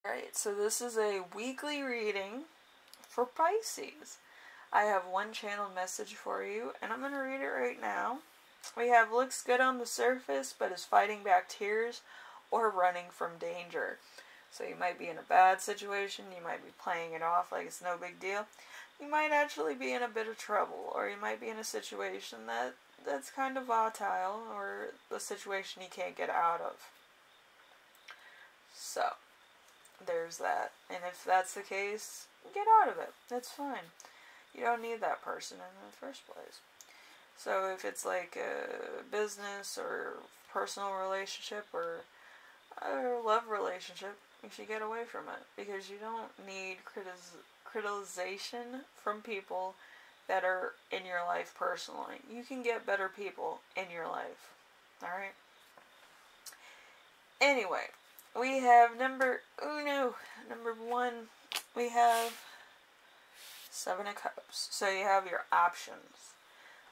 Alright, so this is a weekly reading for Pisces. I have one channeled message for you, and I'm going to read it right now. We have looks good on the surface, but is fighting back tears or running from danger. So you might be in a bad situation, you might be playing it off like it's no big deal. You might actually be in a bit of trouble, or you might be in a situation that's kind of volatile, or the situation you can't get out of. So, there's that. And if that's the case, get out of it. That's fine. You don't need that person in the first place. So if it's like a business or personal relationship or a love relationship, you should get away from it, because you don't need criticization from people that are in your life personally. You can get better people in your life. Alright? Anyway, we have number one, we have 7 of Cups. So you have your options.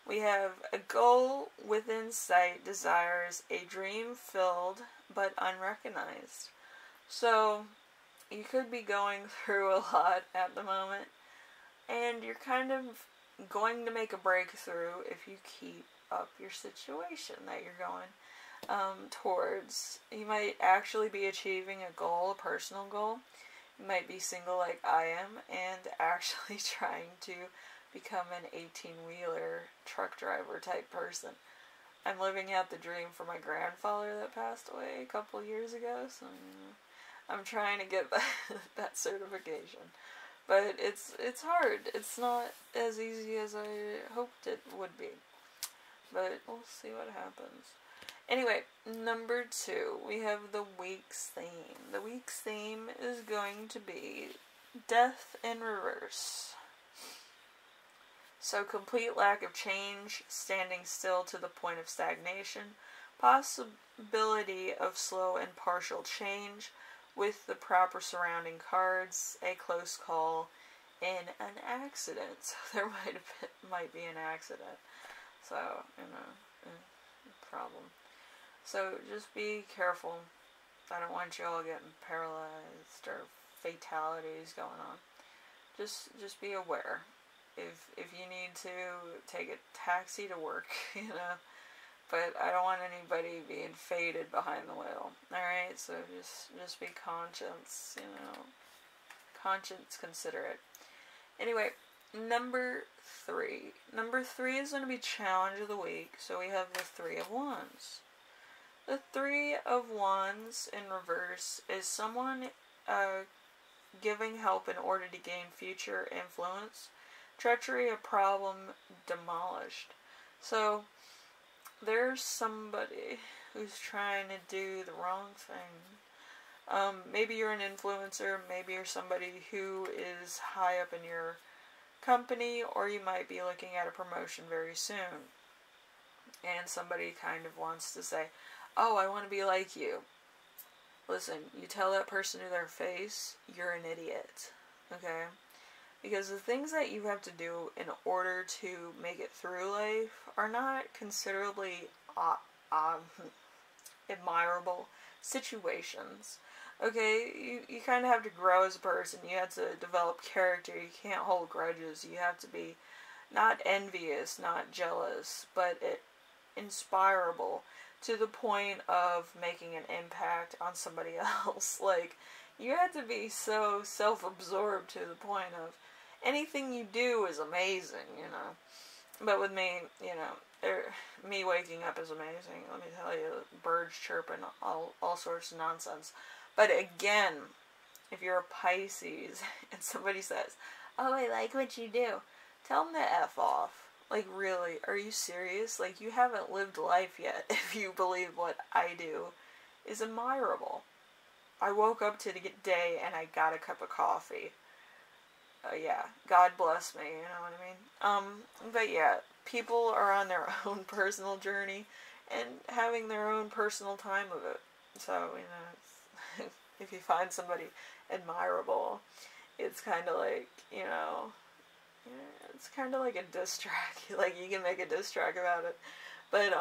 We have a goal within sight, desires, a dream filled but unrecognized. So you could be going through a lot at the moment, and you're kind of going to make a breakthrough if you keep up your situation that you're going towards. You might actually be achieving a goal, a personal goal. You might be single like I am and actually trying to become an 18-wheeler truck driver type person. I'm living out the dream for my grandfather that passed away a couple years ago, so I'm trying to get that certification. But it's hard. It's not as easy as I hoped it would be. But we'll see what happens. Anyway, number 2, we have the week's theme. The week's theme is going to be death in reverse. So complete lack of change, standing still to the point of stagnation, possibility of slow and partial change with the proper surrounding cards, a close call, and an accident. So there might be an accident. So, problem. So just be careful. I don't want you all getting paralyzed or fatalities going on. Just be aware. If you need to, take a taxi to work, But I don't want anybody being faded behind the wheel. Alright, so just be conscious, conscience considerate. Anyway, number 3. Number 3 is going to be challenge of the week. So we have the 3 of Wands. The 3 of Wands in reverse is someone giving help in order to gain future influence. Treachery, a problem demolished. So there's somebody who's trying to do the wrong thing. Maybe you're an influencer, maybe you're somebody who is high up in your company, or you might be looking at a promotion very soon. And somebody kind of wants to say, oh, I want to be like you. Listen, you tell that person to their face, you're an idiot. Okay? Because the things that you have to do in order to make it through life are not considerably admirable situations. Okay, you kind of have to grow as a person. You have to develop character. You can't hold grudges. You have to be not envious, not jealous, but inspirable to the point of making an impact on somebody else. Like, you have to be so self-absorbed to the point of anything you do is amazing, But with me, me waking up is amazing. Let me tell you, birds chirping, all sorts of nonsense. But again, if you're a Pisces and somebody says, oh, I like what you do, tell them to F off. Like, really, are you serious? Like, you haven't lived life yet if you believe what I do is admirable. I woke up to the day and I got a cup of coffee. Yeah, God bless me, you know what I mean? But yeah, people are on their own personal journey and having their own personal time of it. So, if you find somebody admirable, it's kind of like, it's kind of like a diss track. Like, you can make a diss track about it. But,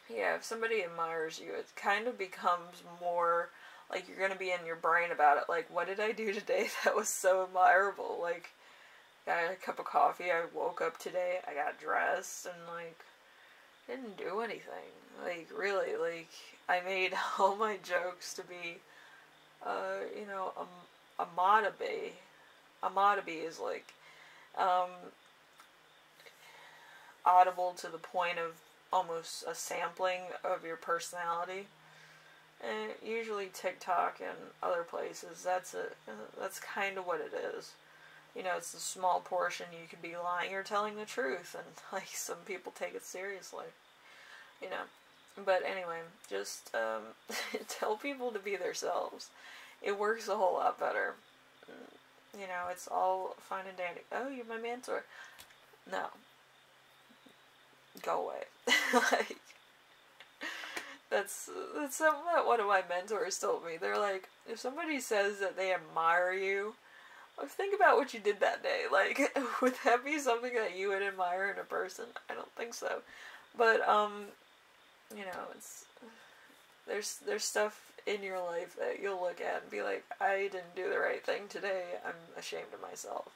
yeah, if somebody admires you, it kind of becomes more like, you're gonna be in your brain about it. Like, what did I do today that was so admirable? Like, I got a cup of coffee, I woke up today, I got dressed, and, like, didn't do anything. Like, really, like, I made all my jokes to be, you know, a matabe. A matabe is, like, audible to the point of almost a sampling of your personality. And usually TikTok and other places, that's kind of what it is. You know, it's a small portion. You could be lying or telling the truth, and, like, some people take it seriously, you know. But anyway, just tell people to be themselves. It works a whole lot better. You know, it's all fine and dandy. Oh, you're my mentor. No. Go away. Like, that's something that one of my mentors told me. They're like, if somebody says that they admire you, think about what you did that day. Like, would that be something that you would admire in a person? I don't think so. But, you know, there's stuff in your life that you'll look at and be like, I didn't do the right thing today. I'm ashamed of myself.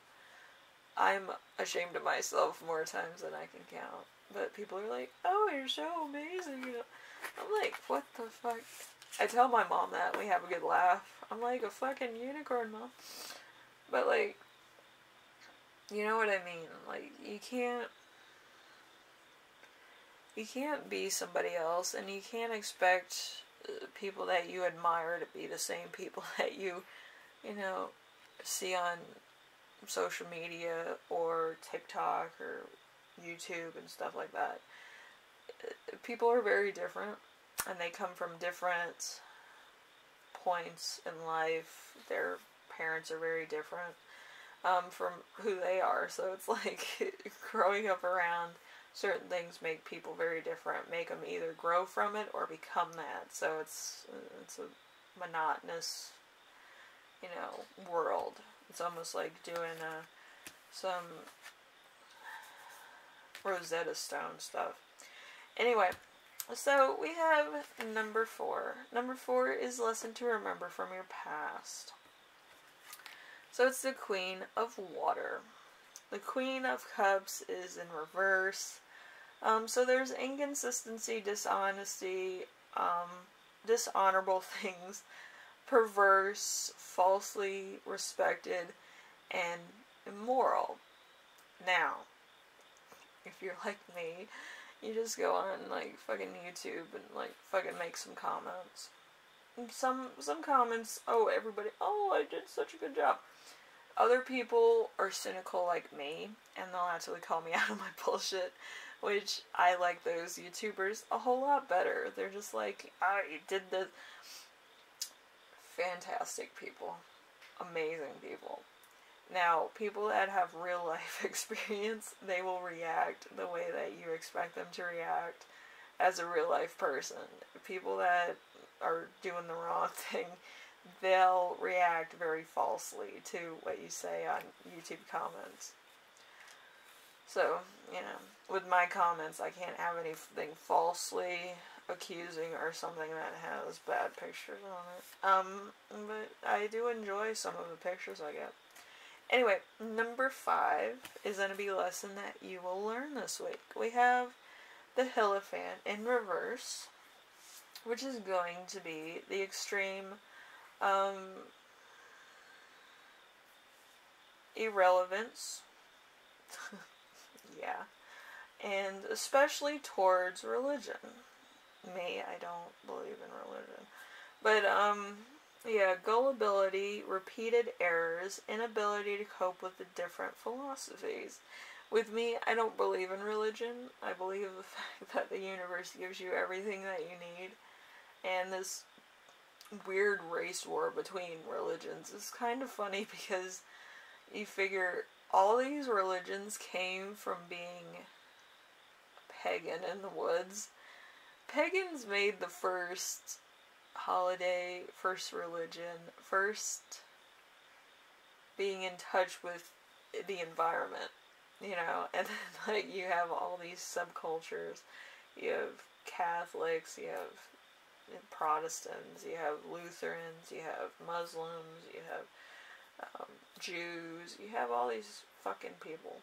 I'm ashamed of myself more times than I can count. But people are like, oh, you're so amazing. You know? I'm like, what the fuck? I tell my mom that, and we have a good laugh. I'm like a fucking unicorn, Mom. But, like, you know what I mean? Like, you can't be somebody else, and you can't expect people that you admire to be the same people that you know, see on social media or TikTok or YouTube and stuff like that. People are very different, and they come from different points in life. Their parents are very different from who they are, so it's like growing up around certain things make people very different, make them either grow from it or become that. So it's a monotonous, you know, world. It's almost like doing some Rosetta Stone stuff. Anyway, so we have number 4. Number 4 is lesson to remember from your past. So it's the Queen of Water. The Queen of Cups is in reverse. So there's inconsistency, dishonesty, dishonorable things, perverse, falsely respected, and immoral. Now, if you're like me, you just go on, like, fucking YouTube and, like, fucking make some comments. And some comments, oh, everybody, oh, I did such a good job. Other people are cynical like me, and they'll actually call me out of my bullshit, which I like those YouTubers a whole lot better. They're just like, I did the... Fantastic people. Amazing people. Now, people that have real life experience, they will react the way that you expect them to react as a real life person. People that are doing the wrong thing, they'll react very falsely to what you say on YouTube comments. So, you know, with my comments, I can't have anything falsely accusing or something that has bad pictures on it. But I do enjoy some of the pictures I get. Anyway, number 5 is going to be a lesson that you will learn this week. We have the Hierophant in reverse, which is going to be the extreme irrelevance. Yeah. And especially towards religion. Me, I don't believe in religion. But, yeah, gullibility, repeated errors, inability to cope with the different philosophies. With me, I don't believe in religion. I believe the fact that the universe gives you everything that you need. And this weird race war between religions is kind of funny because you figure all these religions came from being pagan in the woods. Pagans made the first holiday, first religion, first being in touch with the environment, you know, and then, like, you have all these subcultures. You have Catholics, you have, Protestants, you have Lutherans, you have Muslims, you have Jews, you have all these fucking people.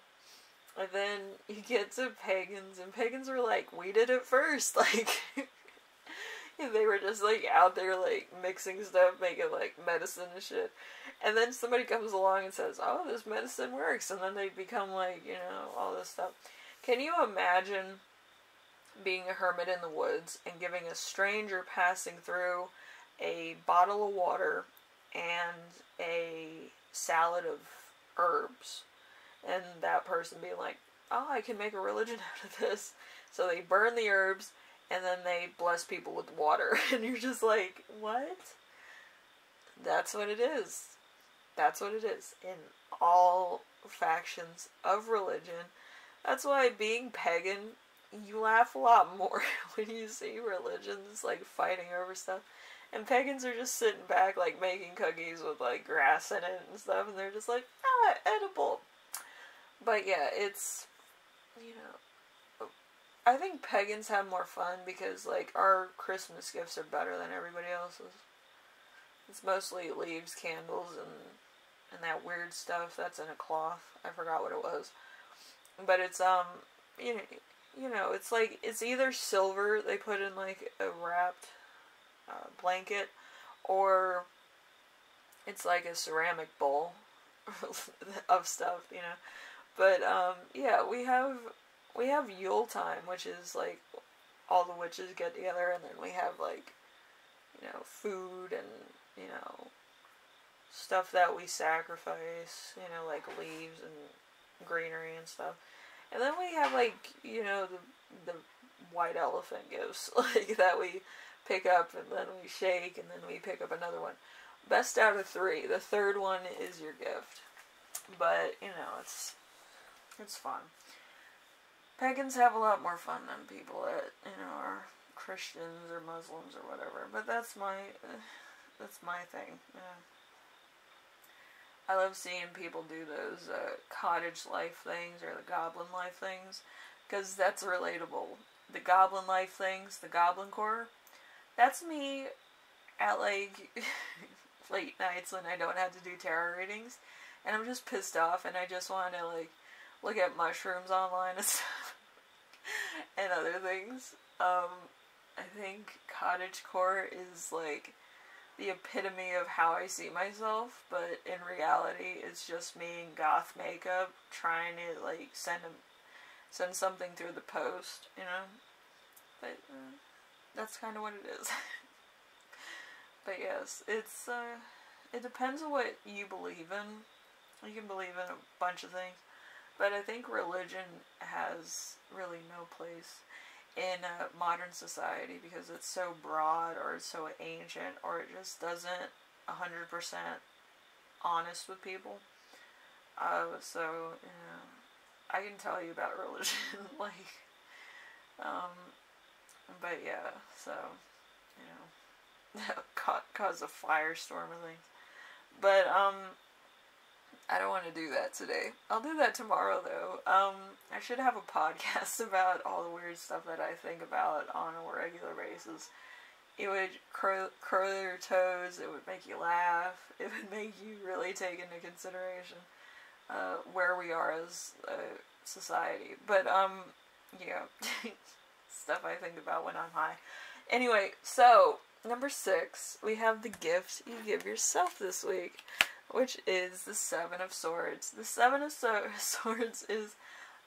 And then you get to pagans, and pagans were like, we did it first, like, they were just, like, out there, like, mixing stuff, making, like, medicine and shit. And then somebody comes along and says, oh, this medicine works, and then they become, like, you know, all this stuff. Can you imagine being a hermit in the woods and giving a stranger passing through a bottle of water and a salad of herbs, and that person being like, oh, I can make a religion out of this? So they burn the herbs, and then they bless people with water, and you're just like, what? That's what it is. That's what it is in all factions of religion. That's why being pagan, you laugh a lot more when you see religions, like, fighting over stuff. And pagans are just sitting back, like, making cookies with, like, grass in it and stuff, and they're just like, ah, edible. But yeah, it's, you know, I think pagans have more fun because, like, our Christmas gifts are better than everybody else's. It's mostly leaves, candles, and that weird stuff that's in a cloth. I forgot what it was. But it's, you know, it's like, it's either silver, they put in, like, a wrapped blanket, or it's like a ceramic bowl of stuff, you know. But, yeah, we have Yule time, which is, like, all the witches get together, and then we have, like, you know, food and, you know, stuff that we sacrifice, you know, like leaves and greenery and stuff. And then we have, like, you know, the white elephant gifts, like, that we pick up, and then we shake, and then we pick up another one. Best out of 3. The third one is your gift. But, you know, it's fun. Pagans have a lot more fun than people that, you know, are Christians or Muslims or whatever. But that's my thing. Yeah. I love seeing people do those cottage life things or the goblin life things, because that's relatable. The goblin life things, the goblin core, that's me at, like, late nights when I don't have to do tarot readings, and I'm just pissed off, and I just want to, like, look at mushrooms online and stuff, and other things. I think cottagecore is, like, the epitome of how I see myself, but in reality, it's just me in goth makeup trying to, like, send something through the post, you know? But, that's kind of what it is. But yes, it's, it depends on what you believe in. You can believe in a bunch of things, but I think religion has really no place in modern society because it's so broad, or it's so ancient, or it just doesn't 100% honest with people. So, you know, I can tell you about religion, like, but yeah, so, you know, cause a firestorm and things. But, I don't want to do that today. I'll do that tomorrow, though. I should have a podcast about all the weird stuff that I think about on a regular basis. It would curl your toes, it would make you laugh, it would make you really take into consideration where we are as a society. But, yeah, stuff I think about when I'm high. Anyway, so, number 6, we have the gift you give yourself this week, which is the 7 of Swords. The 7 of Swords is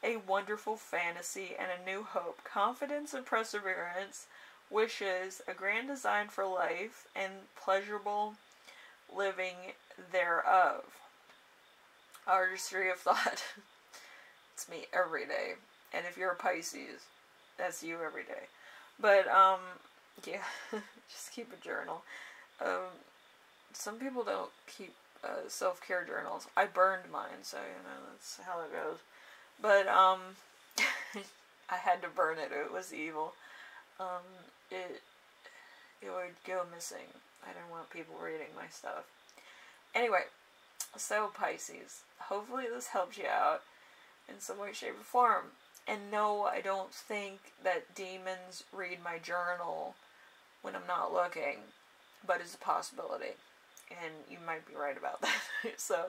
a wonderful fantasy and a new hope, confidence and perseverance, wishes, a grand design for life, and pleasurable living thereof. Artistry of thought. It's me every day. And if you're a Pisces, that's you every day. But, yeah, just keep a journal. Some people don't keep self-care journals. I burned mine, so, you know, that's how it goes. But, I had to burn it. It was evil. It would go missing. I didn't want people reading my stuff. Anyway, so Pisces, hopefully this helps you out in some way, shape, or form. And no, I don't think that demons read my journal when I'm not looking, but it's a possibility. And you might be right about that. So,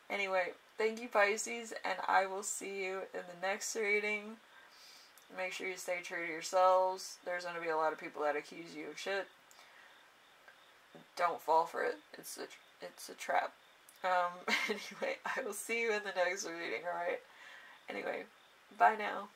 anyway, thank you, Pisces, and I will see you in the next reading. Make sure you stay true to yourselves. There's going to be a lot of people that accuse you of shit. Don't fall for it. It's a trap. Anyway, I will see you in the next reading, alright? Anyway, bye now.